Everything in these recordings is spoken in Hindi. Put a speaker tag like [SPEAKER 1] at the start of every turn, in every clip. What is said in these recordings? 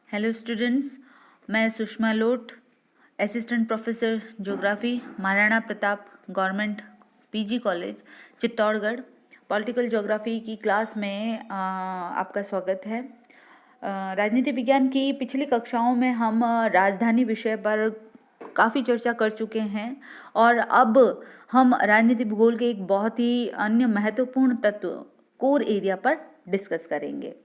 [SPEAKER 1] हेलो स्टूडेंट्स, मैं Sushma Lot, assistant professor geography, Maharana Pratap government PG college Chittorgarh, political geography की क्लास में आपका स्वागत है। राजनीति विज्ञान की पिछली कक्षाओं में हम राजधानी विषय पर काफ़ी चर्चा कर चुके हैं और अब हम राजनीति भूगोल के एक बहुत ही अन्य महत्वपूर्ण तत्व कोर एरिया पर डिस्कस करेंगे।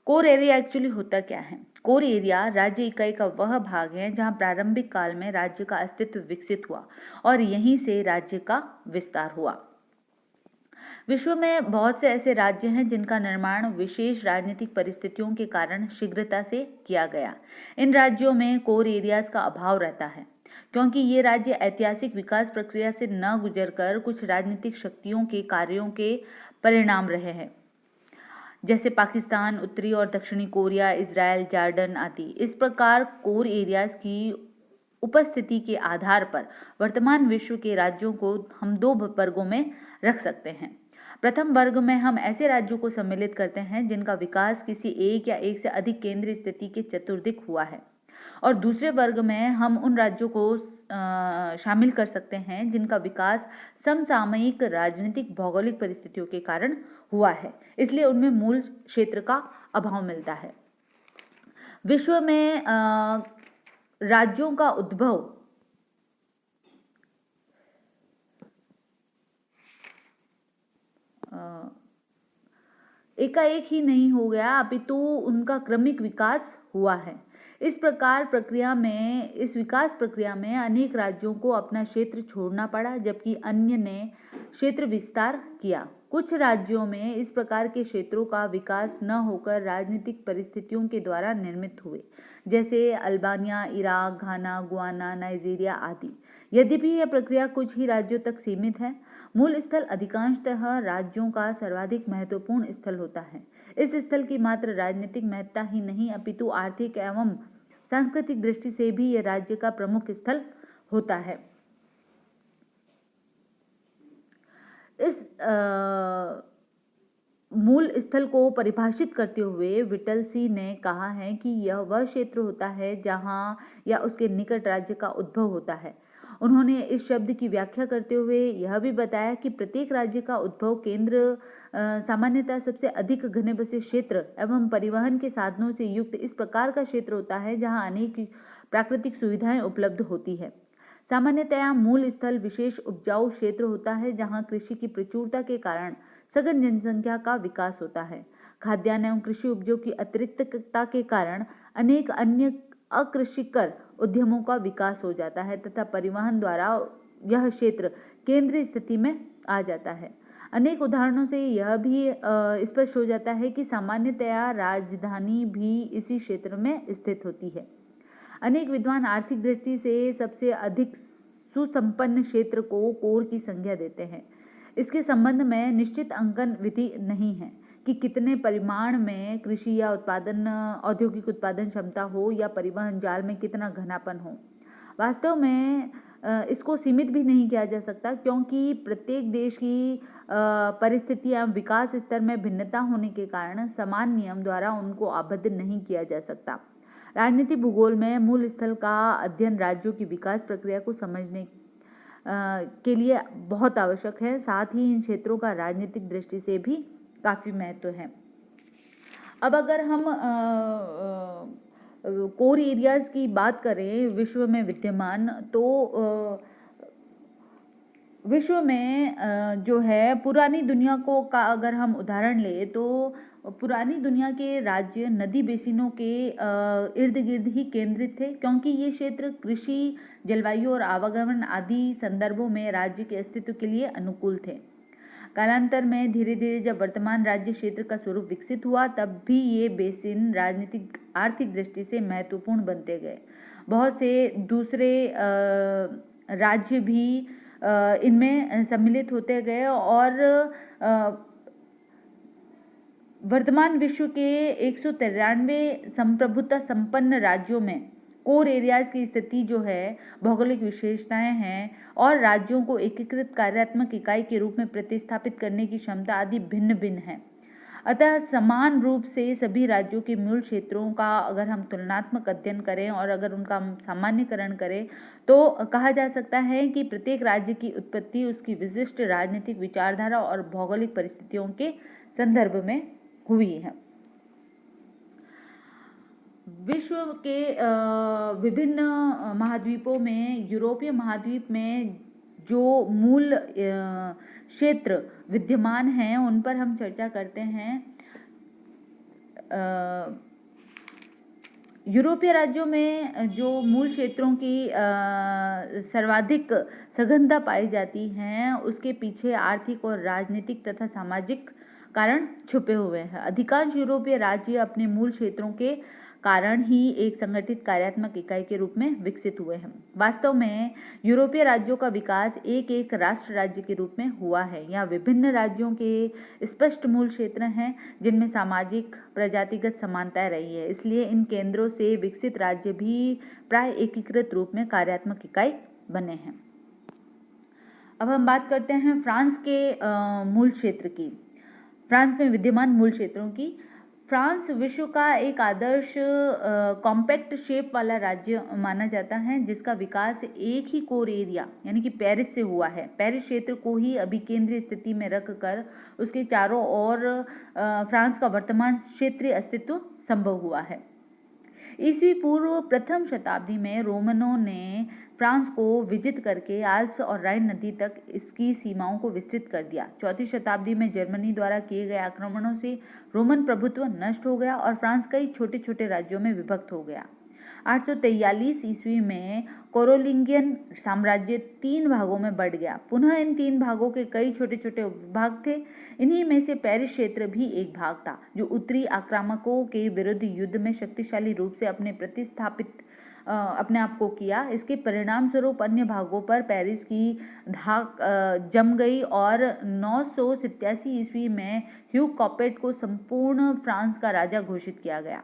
[SPEAKER 1] कोर एरिया एक्चुअली होता क्या है? कोर एरिया राज्य इकाई का वह भाग है जहां प्रारंभिक काल में राज्य का अस्तित्व विकसित हुआ और यहीं से राज्य का विस्तार हुआ। विश्व में बहुत से ऐसे राज्य हैं जिनका निर्माण विशेष राजनीतिक परिस्थितियों के कारण शीघ्रता से किया गया। इन राज्यों में कोर एरियाज का अभाव रहता है क्योंकि ये राज्य ऐतिहासिक विकास प्रक्रिया से न गुजरकर कुछ राजनीतिक शक्तियों के कार्यों के परिणाम रहे हैं, जैसे पाकिस्तान, उत्तरी और दक्षिणी कोरिया, इजराइल, जॉर्डन आदि। इस प्रकार कोर एरियाज की उपस्थिति के आधार पर वर्तमान विश्व के राज्यों को हम दो वर्गों में रख सकते हैं। प्रथम वर्ग में हम ऐसे राज्यों को सम्मिलित करते हैं जिनका विकास किसी एक या एक से अधिक केंद्रीय स्थिति के चतुर्दिक हुआ है, और दूसरे वर्ग में हम उन राज्यों को शामिल कर सकते हैं जिनका विकास समसामयिक राजनीतिक भौगोलिक परिस्थितियों के कारण हुआ है, इसलिए उनमें मूल क्षेत्र का अभाव मिलता है। विश्व में राज्यों का उद्भव एकाएक ही नहीं हो गया, अपितु उनका क्रमिक विकास हुआ है। इस विकास प्रक्रिया में अनेक राज्यों को अपना क्षेत्र छोड़ना पड़ा, जबकि अन्य ने क्षेत्र विस्तार किया। कुछ राज्यों में इस प्रकार के क्षेत्रों का विकास न होकर राजनीतिक परिस्थितियों के द्वारा निर्मित हुए, जैसे अल्बानिया, इराक, घाना, गुआना, नाइजीरिया आदि। यद्यपि यह प्रक्रिया कुछ ही राज्यों तक सीमित है, मूल स्थल अधिकांशतः राज्यों का सर्वाधिक महत्वपूर्ण स्थल होता है। इस स्थल की मात्र राजनीतिक महत्ता ही नहीं, अपितु आर्थिक एवं सांस्कृतिक दृष्टि से भी यह राज्य का प्रमुख स्थल होता है। इस मूल स्थल को परिभाषित करते हुए विटलसी ने कहा है कि यह वह क्षेत्र होता है जहां या उसके निकट राज्य का उद्भव होता है। उन्होंने इस शब्द की व्याख्या करते हुए यह भी बताया कि प्रत्येक राज्य का उद्भव केंद्र सामान्यतः सबसे अधिक घने बसे क्षेत्र एवं परिवहन के साधनों से युक्त इस प्रकार का क्षेत्र होता है जहां अनेक प्राकृतिक सुविधाएं उपलब्ध होती है। सामान्यतया मूल स्थल विशेष उपजाऊ क्षेत्र होता है जहां कृषि की प्रचुरता के कारण सघन जनसंख्या का विकास होता है। खाद्यान्न एवं कृषि उपजों की अतिरिक्तता के कारण अनेक अन्य अकृषिकर उद्यमों का विकास हो जाता है तथा परिवहन द्वारा यह क्षेत्र केंद्रीय स्थिति में आ जाता है। अनेक उदाहरणों से यह भी स्पष्ट हो जाता है कि सामान्यतया राजधानी भी इसी क्षेत्र में स्थित होती है। अनेक विद्वान आर्थिक दृष्टि से सबसे अधिक सुसंपन्न क्षेत्र को कोर की संज्ञा देते हैं। इसके संबंध में निश्चित अंकन विधि नहीं है कि कितने परिमाण में कृषि या औद्योगिक उत्पादन क्षमता हो या परिवहन जाल में कितना घनापन हो। वास्तव में इसको सीमित भी नहीं किया जा सकता, क्योंकि प्रत्येक देश की परिस्थितियां विकास स्तर में भिन्नता होने के कारण समान नियम द्वारा उनको आबद्ध नहीं किया जा सकता। राजनीतिक भूगोल में मूल स्थल का अध्ययन राज्यों की विकास प्रक्रिया को समझने के लिए बहुत आवश्यक है। साथ ही इन क्षेत्रों का राजनीतिक दृष्टि से भी काफ़ी महत्व है। अब अगर हम कोर एरियाज की बात करें विश्व में विद्यमान, तो विश्व में जो है पुरानी दुनिया का अगर हम उदाहरण लें तो पुरानी दुनिया के राज्य नदी बेसिनों के इर्द गिर्द ही केंद्रित थे, क्योंकि ये क्षेत्र कृषि, जलवायु और आवागमन आदि संदर्भों में राज्य के अस्तित्व के लिए अनुकूल थे। कालांतर में धीरे धीरे जब वर्तमान राज्य क्षेत्र का स्वरूप विकसित हुआ, तब भी ये बेसिन राजनीतिक आर्थिक दृष्टि से महत्वपूर्ण बनते गए। बहुत से दूसरे राज्य भी इनमें सम्मिलित होते गए और वर्तमान विश्व के 193 संप्रभुता संपन्न राज्यों में कोर एरियाज की स्थिति जो है, भौगोलिक विशेषताएं हैं और राज्यों को एकीकृत कार्यात्मक इकाई के रूप में प्रतिस्थापित करने की क्षमता आदि भिन्न भिन्न है। अतः समान रूप से सभी राज्यों के मूल क्षेत्रों का अगर हम तुलनात्मक अध्ययन करें और अगर उनका हम सामान्यकरण करें तो कहा जा सकता है कि प्रत्येक राज्य की उत्पत्ति उसकी विशिष्ट राजनीतिक विचारधारा और भौगोलिक परिस्थितियों के संदर्भ में हुई है। विश्व के विभिन्न महाद्वीपों में यूरोपीय महाद्वीप में जो मूल क्षेत्र विद्यमान हैं उन पर हम चर्चा करते हैं। यूरोपीय राज्यों में जो मूल क्षेत्रों की सर्वाधिक सघनता पाई जाती हैं उसके पीछे आर्थिक और राजनीतिक तथा सामाजिक कारण छुपे हुए हैं। अधिकांश यूरोपीय राज्य अपने मूल क्षेत्रों के कारण ही एक संगठित कार्यात्मक इकाई के रूप में विकसित हुए हैं। वास्तव में यूरोपीय राज्यों का विकास एक एक राष्ट्र राज्य के रूप में हुआ है। यहाँ विभिन्न राज्यों के स्पष्ट मूल क्षेत्र हैं जिनमें सामाजिक प्रजातिगत समानताएं रही है, इसलिए इन केंद्रों से विकसित राज्य भी प्राय एकीकृत रूप में कार्यात्मक इकाई बने हैं। अब हम बात करते हैं फ्रांस के मूल क्षेत्र की, फ्रांस में विद्यमान मूल क्षेत्रों की। फ्रांस विश्व का एक आदर्श कॉम्पैक्ट शेप वाला राज्य माना जाता है जिसका विकास एक ही कोर एरिया यानी कि पेरिस से हुआ है। पेरिस क्षेत्र को ही अभी केंद्रीय स्थिति में रखकर उसके चारों ओर फ्रांस का वर्तमान क्षेत्रीय अस्तित्व संभव हुआ है। ईस्वी पूर्व प्रथम शताब्दी में रोमनों ने फ्रांस को विजित करके आल्प्स और राइन नदी तक इसकी सीमाओं को विस्तृत कर दिया। चौथी शताब्दी में जर्मनी द्वारा किए गए आक्रमणों से रोमन प्रभुत्व नष्ट हो गया और फ्रांस कई छोटे छोटे राज्यों में विभक्त हो गया। 843 ईस्वी में कैरोलिंगियन साम्राज्य 3 भागों में बढ़ गया। पुनः इन 3 भागों के कई छोटे छोटे उपभाग थे। इन्हीं में से पेरिस क्षेत्र भी एक भाग था जो उत्तरी आक्रामकों के विरुद्ध युद्ध में शक्तिशाली रूप से अपने आप को किया। इसके परिणाम स्वरूप अन्य भागों पर पेरिस की धाक जम गई और 987 ईस्वी में ह्यू कॉपेट को संपूर्ण फ्रांस का राजा घोषित किया गया।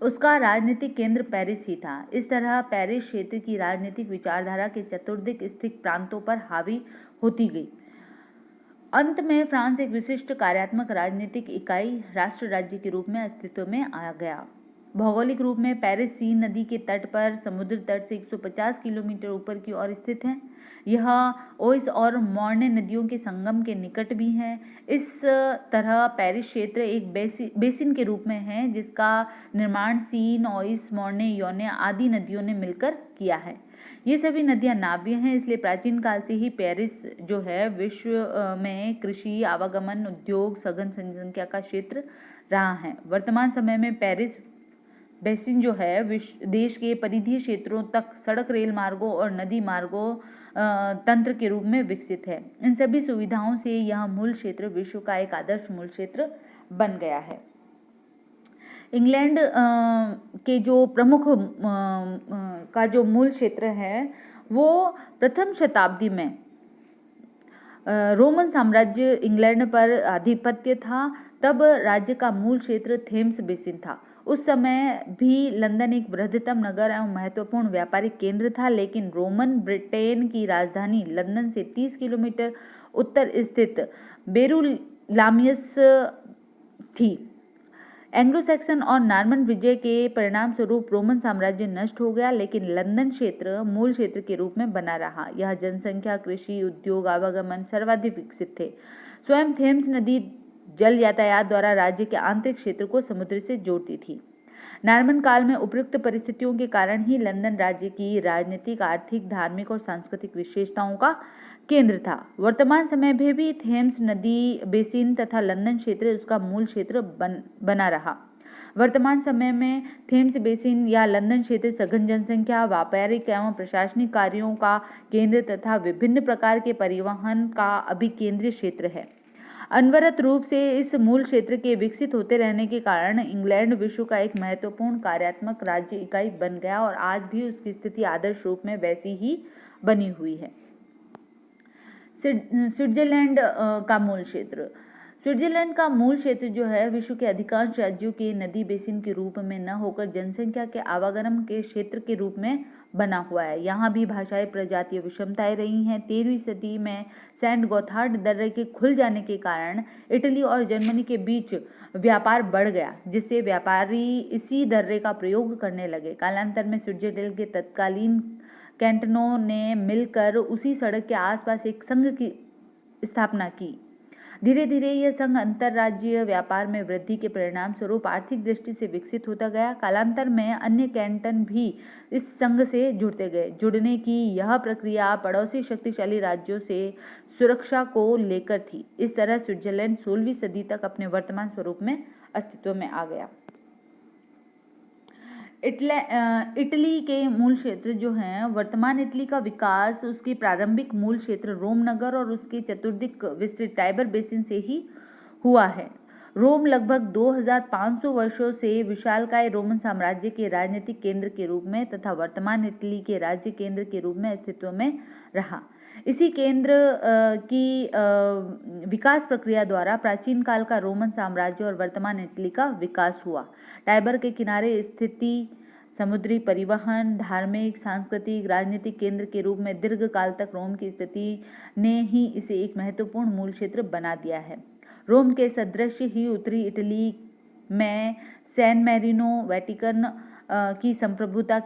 [SPEAKER 1] उसका राजनीतिक केंद्र पेरिस ही था। इस तरह पेरिस क्षेत्र की राजनीतिक विचारधारा के चतुर्दिक स्थित प्रांतों पर हावी होती गई। अंत में फ्रांस एक विशिष्ट कार्यात्मक राजनीतिक इकाई राष्ट्र राज्य के रूप में अस्तित्व में आ गया। भौगोलिक रूप में पेरिस सीन नदी के तट पर समुद्र तट से 150 किलोमीटर ऊपर की ओर स्थित है। यह ओइस और मॉर्ने नदियों के संगम के निकट भी है। इस तरह पेरिस क्षेत्र एक बेसिन के रूप में है जिसका निर्माण सीन, ओइस, मॉर्ने, योने आदि नदियों ने मिलकर किया है। ये सभी नदियां नाव्य हैं, इसलिए प्राचीन काल से ही पेरिस जो है विश्व में कृषि, आवागमन, उद्योग, सघन जनसंख्या का क्षेत्र रहा है। वर्तमान समय में पेरिस बेसिन जो है देश के परिधीय क्षेत्रों तक सड़क, रेल मार्गों और नदी मार्गों तंत्र के रूप में विकसित है। इन सभी सुविधाओं से यह मूल क्षेत्र विश्व का एक आदर्श मूल क्षेत्र बन गया है। इंग्लैंड के जो प्रमुख का जो मूल क्षेत्र है वो प्रथम शताब्दी में रोमन साम्राज्य इंग्लैंड पर आधिपत्य था। तब राज्य का मूल क्षेत्र थेम्स बेसिन था। उस समय भी लंदन एक बृहत्तम नगर एवं महत्वपूर्ण व्यापारिक केंद्र था, लेकिन रोमन ब्रिटेन की राजधानी लंदन से 30 किलोमीटर उत्तर स्थित बेरुलामियस थी। एंग्लो सैक्सन और नॉर्मन विजय के परिणाम स्वरूप रोमन साम्राज्य नष्ट हो गया, लेकिन लंदन क्षेत्र मूल क्षेत्र के रूप में बना रहा। यह जनसंख्या, कृषि, उद्योग, आवागमन सर्वाधिक विकसित थे। स्वयं थेम्स नदी जल यातायात द्वारा राज्य के आंतरिक क्षेत्र को समुद्र से जोड़ती थी। नॉर्मन काल में उपयुक्त परिस्थितियों के कारण ही लंदन राज्य की राजनीतिक, आर्थिक, धार्मिक और सांस्कृतिक विशेषताओं का केंद्र था। वर्तमान समय में भी थेम्स नदी बेसिन तथा लंदन क्षेत्र उसका मूल क्षेत्र बना रहा। वर्तमान समय में थेम्स बेसिन या लंदन क्षेत्र सघन जनसंख्या, व्यापारिक एवं प्रशासनिक कार्यों का केंद्र तथा विभिन्न प्रकार के परिवहन का अभिकेंद्रीय क्षेत्र है। अनवरत रूप से इस मूल क्षेत्र के विकसित होते रहने के कारण इंग्लैंड विश्व का एक महत्वपूर्ण कार्यात्मक राज्य इकाई बन गया और आज भी उसकी स्थिति आदर्श रूप में वैसी ही बनी हुई है। स्विट्जरलैंड का मूल क्षेत्र। स्विट्जरलैंड का मूल क्षेत्र जो है विश्व के अधिकांश राज्यों के नदी बेसिन के रूप में न होकर जनसंख्या के आवागमन के क्षेत्र के रूप में बना हुआ है। यहाँ भी भाषाई प्रजातीय विषमताएं रही हैं। 13वीं सदी में सेंट गोथार्ड दर्रे के खुल जाने के कारण इटली और जर्मनी के बीच व्यापार बढ़ गया, जिससे व्यापारी इसी दर्रे का प्रयोग करने लगे। कालांतर में स्विट्जरलैंड के तत्कालीन कैंटनों ने मिलकर उसी सड़क के आसपास एक संघ की स्थापना की। धीरे धीरे यह संघ अंतर्राज्यीय व्यापार में वृद्धि के परिणाम स्वरूप आर्थिक दृष्टि से विकसित होता गया। कालांतर में अन्य कैंटन भी इस संघ से जुड़ते गए। जुड़ने की यह प्रक्रिया पड़ोसी शक्तिशाली राज्यों से सुरक्षा को लेकर थी। इस तरह स्विट्जरलैंड 16वीं सदी तक अपने वर्तमान स्वरूप में अस्तित्व में आ गया। इटली के मूल क्षेत्र जो हैं, वर्तमान इटली का विकास उसके प्रारंभिक मूल क्षेत्र रोम नगर और उसके चतुर्दिक विस्तृत टाइबर बेसिन से ही हुआ है। रोम लगभग 2500 वर्षों से विशालकाय रोमन साम्राज्य के राजनीतिक केंद्र के रूप में तथा वर्तमान इटली के राज्य केंद्र के रूप में अस्तित्व में रहा। इसी केंद्र की विकास प्रक्रिया द्वारा प्राचीन काल का रोमन साम्राज्य और वर्तमान इटली का विकास हुआ। टाइबर के किनारे स्थिति समुद्री परिवहन, धार्मिक, सांस्कृतिक, राजनीतिक केंद्र के रूप में दीर्घ काल तक रोम की स्थिति ने ही इसे एक महत्वपूर्ण मूल क्षेत्र बना दिया है। रोम के सदृश ही उत्तरी इटली में सैन मैरिनो वेटिकन की संप्रभुता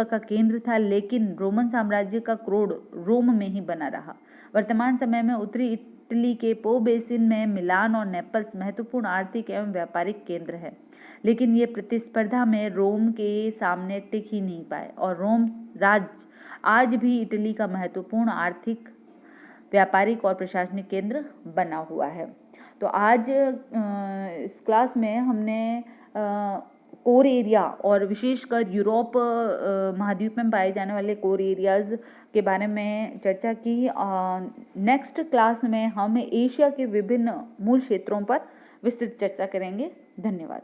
[SPEAKER 1] का केंद्र था, लेकिन रोमन साम्राज्य का क्रोध रोम में ही बना रहा। वर्तमान समय में उत्तरी इटली के पो बेसिन में मिलान और नेपल्स महत्वपूर्ण आर्थिक एवं व्यापारिक केंद्र है, लेकिन ये प्रतिस्पर्धा में रोम के सामने टिक ही नहीं पाए और रोम राज्य आज भी इटली का महत्वपूर्ण आर्थिक, व्यापारिक और प्रशासनिक केंद्र बना हुआ है। तो आज इस क्लास में हमने कोर एरिया और विशेषकर यूरोप महाद्वीप में पाए जाने वाले कोर एरियाज के बारे में चर्चा की। नेक्स्ट क्लास में हम एशिया के विभिन्न मूल क्षेत्रों पर विस्तृत चर्चा करेंगे। धन्यवाद।